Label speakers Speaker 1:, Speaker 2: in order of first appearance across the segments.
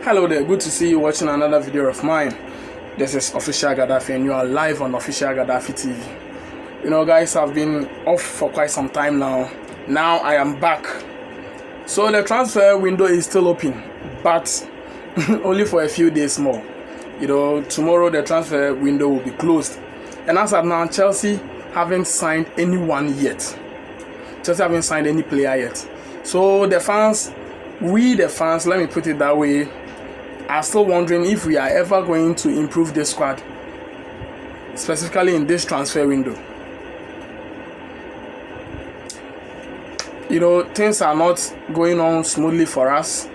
Speaker 1: Hello there, good to see you watching another video of mine. This is Official Gaddafi and you are live on Official Gaddafi TV. You know guys, I've been off for quite some time now. Now I am back. So the transfer window is still open, but only for a few days more. You know, tomorrow the transfer window will be closed. And as of now, Chelsea haven't signed anyone yet. Chelsea haven't signed any player yet. So the fans, let me put it that way, are still wondering if we are ever going to improve the squad, specifically in this transfer window. You know, things are not going on smoothly for us.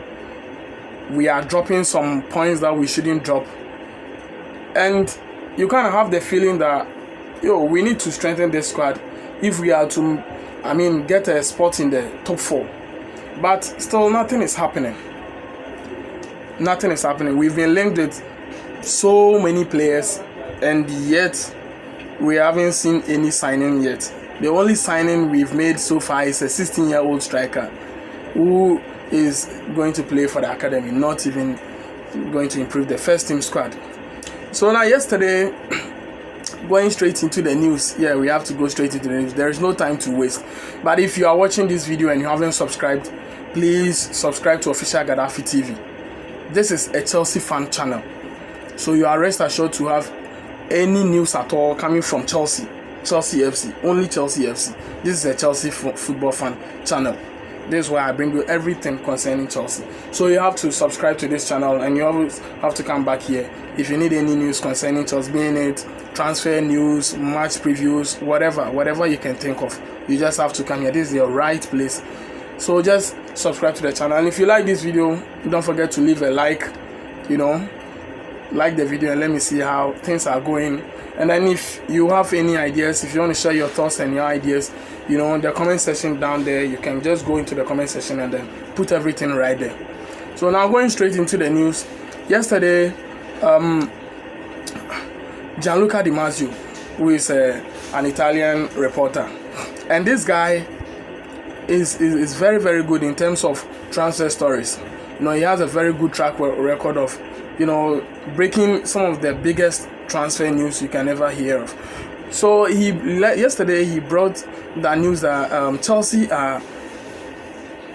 Speaker 1: We are dropping some points that we shouldn't drop. And you kind of have the feeling that, we need to strengthen the squad if we are to, get a spot in the top 4. But still, nothing is happening. Nothing is happening. We've been linked with so many players, and yet we haven't seen any signing yet. The only signing we've made so far is a 16-year-old striker who is going to play for the academy, not even going to improve the first team squad. So now yesterday, going straight into the news. Yeah, we have to go straight into the news. There is no time to waste. But if you are watching this video and you haven't subscribed, please subscribe to Official Gaddafi TV. This is a Chelsea fan channel, so you are rest assured to have any news at all coming from Chelsea FC, only Chelsea FC. This is a Chelsea football fan channel. This is why I bring you everything concerning Chelsea. So you have to subscribe to this channel, and you always have to come back here if you need any news concerning Chelsea, being it transfer news, match previews, whatever you can think of. You just have to come here. This is your right place. So just subscribe to the channel, and if you like this video, don't forget to leave a like. Like the video and let me see how things are going. And then if you have any ideas, if you want to share your thoughts and your ideas, the comment section down there, you can just go into the comment section and then put everything right there. So now going straight into the news. Yesterday, Gianluca Di Marzio, who is an Italian reporter, and this guy is very, very good in terms of transfer stories. He has a very good track record of, breaking some of the biggest transfer news you can ever hear of. So yesterday he brought the news that Chelsea are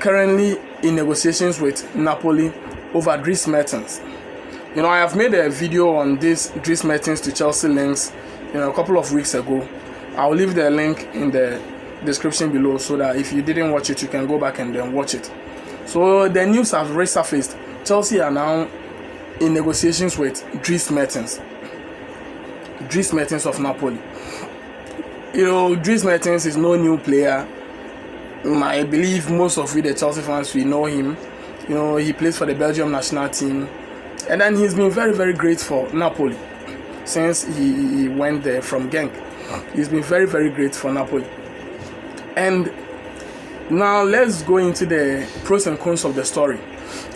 Speaker 1: currently in negotiations with Napoli over Dries Mertens. I have made a video on this Dries Mertens to Chelsea links, a couple of weeks ago. I'll leave the link in the description below so that if you didn't watch it, you can go back and then watch it. So the news has resurfaced. Chelsea are now in negotiations with Dries Mertens of Napoli. Dries Mertens is no new player. I believe most of the Chelsea fans, we know him. He plays for the Belgium national team, and then he's been very, very great for Napoli since he went there from Genk. He's been very, very great for Napoli. And now let's go into the pros and cons of the story.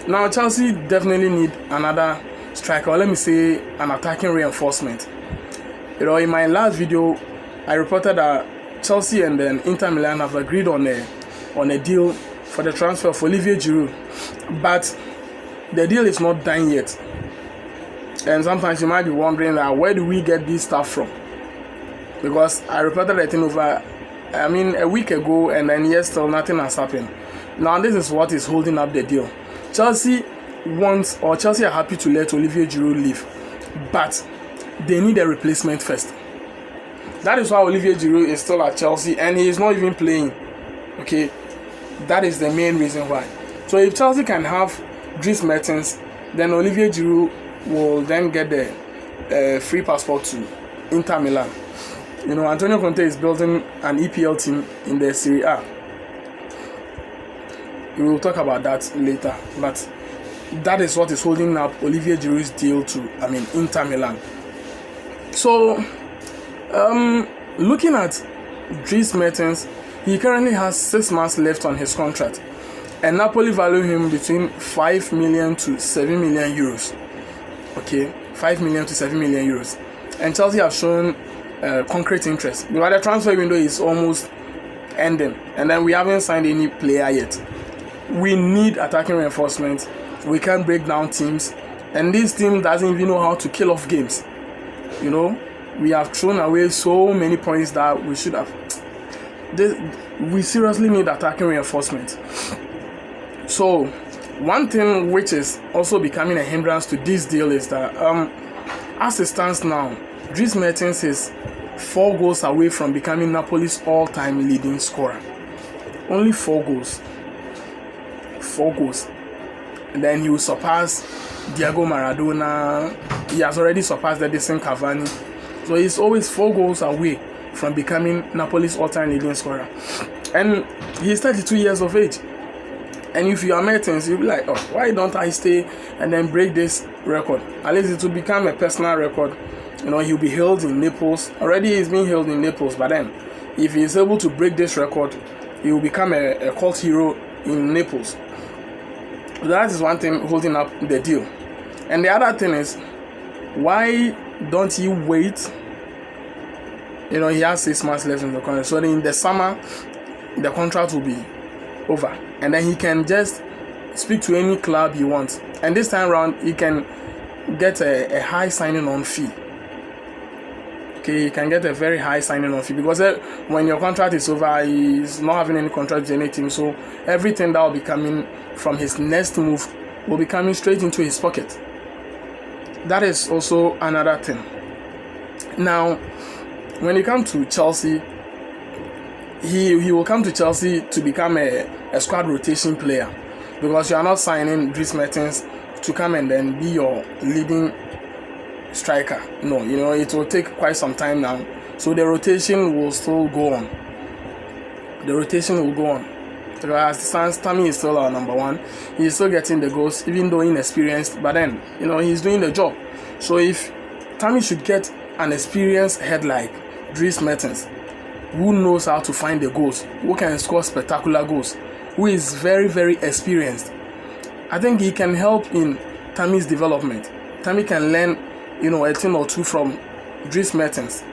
Speaker 1: Now Chelsea definitely need another striker, or let me say an attacking reinforcement. In my last video, I reported that Chelsea and then Inter Milan have agreed on a deal for the transfer of Olivier Giroud, but the deal is not done yet. And sometimes you might be wondering that where do we get this stuff from? Because I reported that thing over a week ago, and then yet still nothing has happened. Now this is what is holding up the deal. Chelsea are happy to let Olivier Giroud leave, but they need a replacement first. That is why Olivier Giroud is still at Chelsea and he is not even playing. Okay, that is the main reason why. So if Chelsea can have Dries Mertens, then Olivier Giroud will then get the free passport to Inter Milan. Antonio Conte is building an EPL team in the Serie A. We will talk about that later, but that is what is holding up Olivier Giroud's deal to Inter Milan. So looking at Dries Mertens, he currently has 6 months left on his contract, and Napoli value him between 5 million to 7 million euros. Okay, 5 million to 7 million euros, and Chelsea have shown concrete interest. But the transfer window is almost ending, and then we haven't signed any player yet. we need attacking reinforcement. We can't break down teams, and this team doesn't even know how to kill off games. You know, we have thrown away so many points that we should have. We seriously need attacking reinforcement. So one thing which is also becoming a hindrance to this deal is that as it stands now, Dries Mertens is 4 goals away from becoming Napoli's all-time leading scorer. Only 4 goals. 4 goals. And then he will surpass Diego Maradona. He has already surpassed Edison Cavani. So he's always 4 goals away from becoming Napoli's all-time leading scorer. And he's 32 years of age. And if you are Mertens, you'll be like, oh, why don't I stay and then break this record? At least it will become a personal record. You know, he'll be hailed in Naples. Already he's been hailed in Naples, but then if he's able to break this record, he will become a cult hero in Naples. So that is one thing holding up the deal. And the other thing is, why don't he wait? You know, he has 6 months left in the contract. So in the summer, the contract will be over. And then he can just speak to any club he wants. And this time around, he can get a high signing on fee. Okay, you can get a very high signing on fee, because when your contract is over, he's not having any contract with any team, so everything that will be coming from his next move will be coming straight into his pocket. That is also another thing. Now, when you come to Chelsea, he will come to Chelsea to become a squad rotation player, because you are not signing Dries Mertens to come and then be your leading striker. No, you know, it will take quite some time now. So the rotation will still go on. The rotation will go on. Because as it stands, Tammy is still our number 1. He's still getting the goals, even though inexperienced. But then, you know, he's doing the job. So if Tammy should get an experienced head like Dries Mertens, who knows how to find the goals, who can score spectacular goals, who is very, very experienced, I think he can help in Tammy's development. Tammy can learn, you know, a thing or two from Dries Mertens.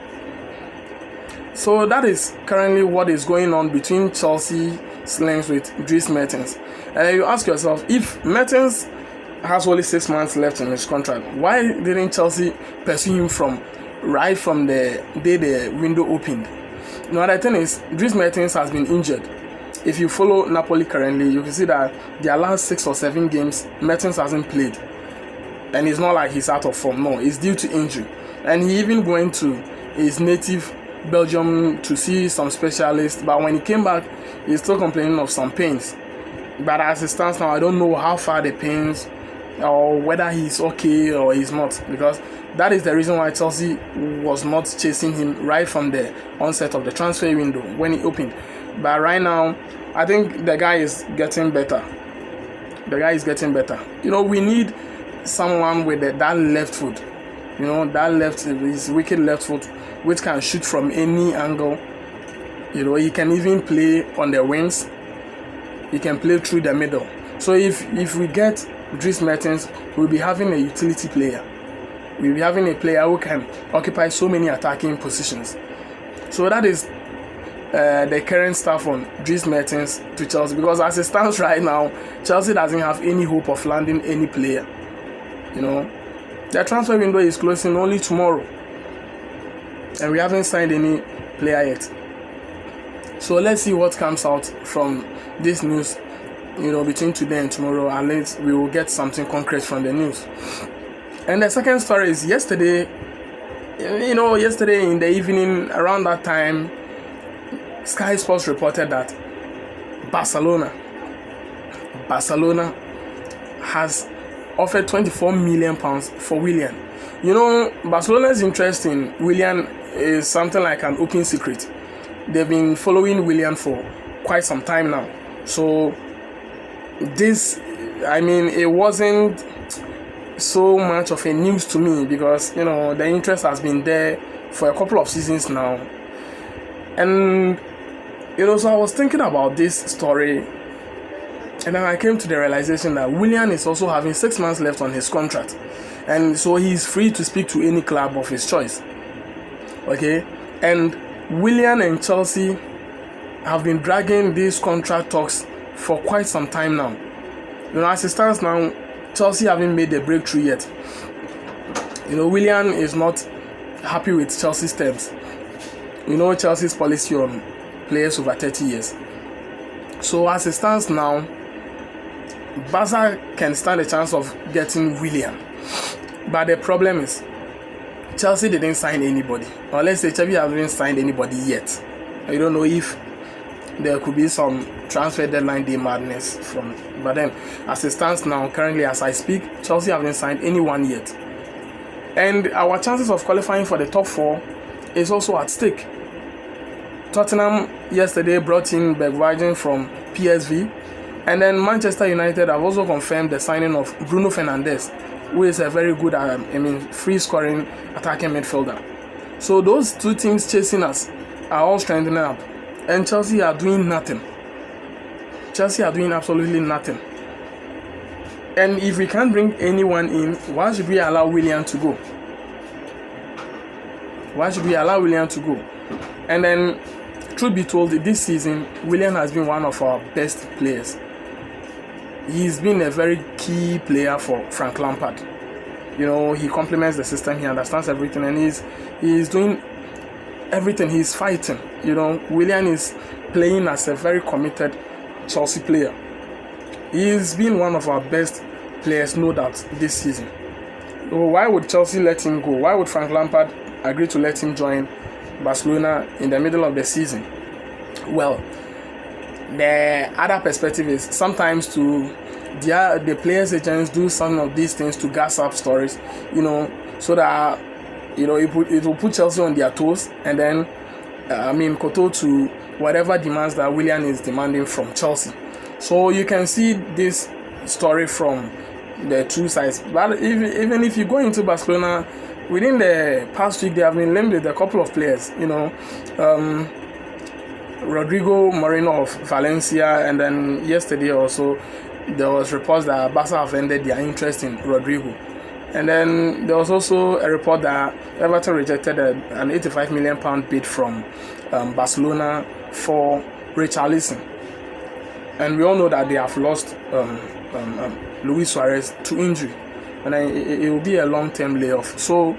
Speaker 1: So that is currently what is going on between Chelsea slings with Dries Mertens. And you ask yourself, if Mertens has only 6 months left in his contract, why didn't Chelsea pursue him from the day the window opened? Now the thing is, Dries Mertens has been injured. If you follow Napoli currently, you can see that their last 6 or 7 games, Mertens hasn't played. And it's not like he's out of form. No, it's due to injury. And he even went to his native Belgium to see some specialists. But when he came back, he's still complaining of some pains. But as it stands now, I don't know how far the pains, or whether he's okay or he's not. Because that is the reason why Chelsea was not chasing him right from the onset of the transfer window when it opened. But right now, I think the guy is getting better. The guy is getting better. You know, we need someone with that left foot, you know, his wicked left foot, which can shoot from any angle. You know, he can even play on the wings. He can play through the middle. So if we get Dries Mertens, we'll be having a utility player. We'll be having a player who can occupy so many attacking positions. So that is the current stuff on Dries Mertens to Chelsea, because as it stands right now, Chelsea doesn't have any hope of landing any player. You know, the transfer window is closing only tomorrow, and we haven't signed any player yet. So let's see what comes out from this news, you know, between today and tomorrow, and we will get something concrete from the news. And the second story is yesterday in the evening, around that time, Sky Sports reported that Barcelona has offered £24 million for Willian. You know, Barcelona's interest in Willian is something like an open secret. They've been following Willian for quite some time now. So this, I mean, it wasn't so much of a news to me, because, you know, the interest has been there for a couple of seasons now. And, you know, so I was thinking about this story, and then I came to the realization that Willian is also having 6 months left on his contract. And so he's free to speak to any club of his choice. Okay? And Willian and Chelsea have been dragging these contract talks for quite some time now. You know, as it stands now, Chelsea haven't made a breakthrough yet. You know, Willian is not happy with Chelsea's terms. You know, Chelsea's policy on players over 30 years. So as it stands now, Barca can stand a chance of getting Willian. But the problem is, Chelsea didn't sign anybody. Or let's say Chelsea hasn't signed anybody yet. I don't know if there could be some transfer deadline day madness from. But then, as it stands now, currently as I speak, Chelsea haven't signed anyone yet. And our chances of qualifying for the top 4 is also at stake. Tottenham yesterday brought in Bergwijn from PSV. And then Manchester United have also confirmed the signing of Bruno Fernandes, who is a very good, free-scoring attacking midfielder. So those two teams chasing us are all strengthening up. And Chelsea are doing nothing. Chelsea are doing absolutely nothing. And if we can't bring anyone in, why should we allow Willian to go? Why should we allow Willian to go? And then, truth be told, this season, Willian has been one of our best players. He's been a very key player for Frank Lampard. You know, he complements the system, he understands everything, and he's doing everything. He's fighting. You know, Willian is playing as a very committed Chelsea player. He's been one of our best players, no doubt, this season. So why would Chelsea let him go? Why would Frank Lampard agree to let him join Barcelona in the middle of the season? Well, the other perspective is sometimes the players' agents do some of these things to gas up stories, you know, so that, you know, it will put Chelsea on their toes, and then, koto to whatever demands that Willian is demanding from Chelsea. So you can see this story from the two sides. But even if you go into Barcelona, within the past week, they have been linked with a couple of players, you know, Rodrigo Moreno of Valencia, and then yesterday also there was reports that Barca have ended their interest in Rodrigo. And then there was also a report that Everton rejected an £85 million bid from Barcelona for Richarlison. And we all know that they have lost Luis Suarez to injury, and it will be a long-term layoff. So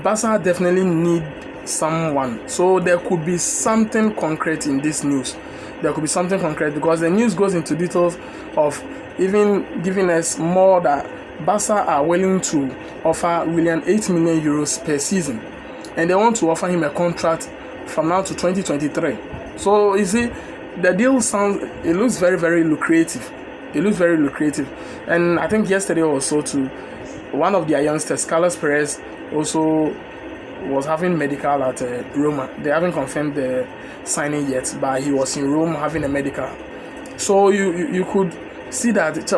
Speaker 1: Barca definitely need someone. So there could be something concrete in this news. There could be something concrete, because the news goes into details of even giving us more that Barca are willing to offer Willian €8 million per season, and they want to offer him a contract from now to 2023. So you see, the deal looks very, very lucrative. It looks very lucrative. And I think yesterday also too, one of their youngsters, Carlos Perez, also was having medical at Roma. They haven't confirmed the signing yet, but he was in Rome having a medical. So you could see that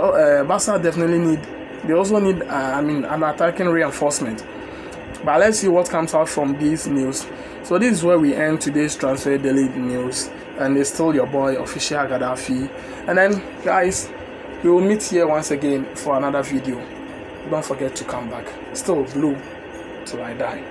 Speaker 1: Barca definitely they also need an attacking reinforcement. But let's see what comes out from this news. So this is where we end today's Transfer Daily News. And it's still your boy, Official Gaddafi. And then, guys, we will meet here once again for another video. Don't forget to come back. Still blue till I die.